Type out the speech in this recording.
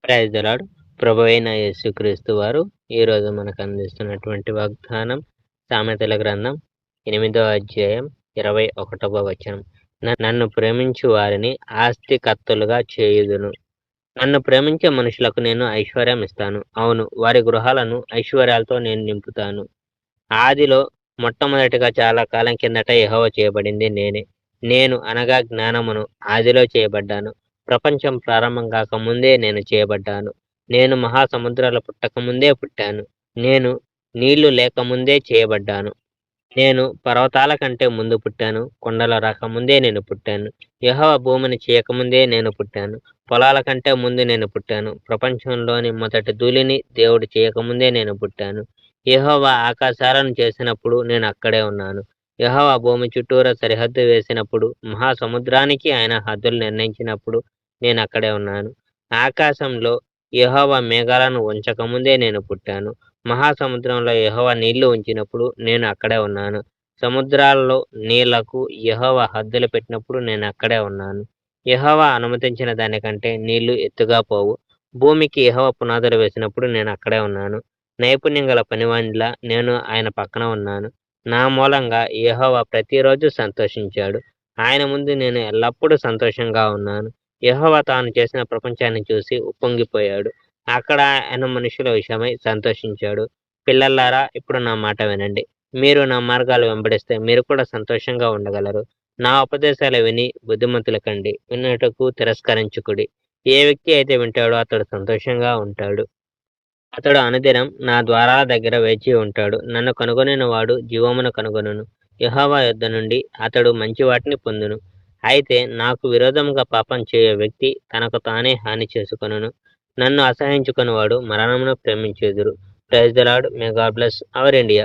Praise the lord. ప్రభువైన యేసుక్రీస్తు వారు ఈరోజు మనకు అందిస్తున్నటువంటి వాగ్దానం సామెతల గ్రంథం 8వ అధ్యాయం 21వ వచనం. నన్ను ప్రేమించు వారిని ఆస్తికర్తలుగా చేయుదును. నన్ను ప్రేమించే మనుషులకు నేను ఐశ్వర్యం ఇస్తాను. అవును, వారి గృహాలను ఐశ్వర్యాలతో నేను నింపుతాను. ఆదిలో మొట్టమొదటిగా చాలా కాలం కిందట యెహోవా చేయబడింది నేనే. నేను అనగా జ్ఞానమును ఆదిలో చేయబడ్డాను. ప్రపంచం ప్రారంభం కాకముందే నేను చేయబడ్డాను. నేను మహాసముద్రాలు పుట్టకముందే పుట్టాను. నేను నీళ్లు లేకముందే చేయబడ్డాను. నేను పర్వతాల కంటే ముందు పుట్టాను. కొండలు రాకముందే నేను పుట్టాను. యెహోవా భూమిని చేయకముందే నేను పుట్టాను. పొలాల కంటే ముందు నేను పుట్టాను. ప్రపంచంలోని మొదటి ధూళిని దేవుడు చేయకముందే నేను పుట్టాను. యెహోవా ఆకాశాలను చేసినప్పుడు నేను అక్కడే ఉన్నాను. యెహోవా భూమి చుట్టూరా సరిహద్దు వేసినప్పుడు, మహాసముద్రానికి ఆయన హద్దులు నిర్ణయించినప్పుడు నేను అక్కడే ఉన్నాను. ఆకాశంలో యెహోవా మేఘాలను ఉంచకముందే నేను పుట్టాను. మహాసముద్రంలో యెహోవా నీళ్లు ఉంచినప్పుడు నేను అక్కడే ఉన్నాను. సముద్రాల్లో నీళ్లకు యెహోవా హద్దులు పెట్టినప్పుడు నేను అక్కడే ఉన్నాను. యెహోవా అనుమతించిన దానికంటే నీళ్లు ఎత్తుగా పోవు. భూమికి యెహోవా పునాదులు వేసినప్పుడు నేను అక్కడే ఉన్నాను. నైపుణ్యం గల పనివానిలా నేను ఆయన పక్కన ఉన్నాను. నా మూలంగా యెహోవా ప్రతిరోజు సంతోషించాడు. ఆయన ముందు నేను ఎల్లప్పుడూ సంతోషంగా ఉన్నాను. యెహోవా తాను చేసిన ప్రపంచాన్ని చూసి ఉప్పొంగిపోయాడు. అక్కడ ఆయన మనుషుల విషయమై సంతోషించాడు. పిల్లలారా, ఇప్పుడు నా మాట వినండి. మీరు నా మార్గాలు వెంబడిస్తే మీరు కూడా సంతోషంగా ఉండగలరు. నా ఉపదేశాలు విని బుద్ధిమంతులు కండి. వినుటకు తిరస్కరించుకుడి. ఏ వ్యక్తి అయితే వింటాడో అతడు సంతోషంగా ఉంటాడు. అతడు అనుదినం నా ద్వారాల దగ్గర వేచి ఉంటాడు. నన్ను కనుగొనిన వాడు జీవమును కనుగొనును. యెహోవా యొద్ద నుండి అతడు మంచి వాటిని పొందును. అయితే నాకు విరోధముగా పాపం చేయు వ్యక్తి తనకు తానే హాని చేసుకొనును. నన్ను అసహ్యించుకొనివాడు మరణమును ప్రేమించెదరు. Praise the Lord. May God bless our India.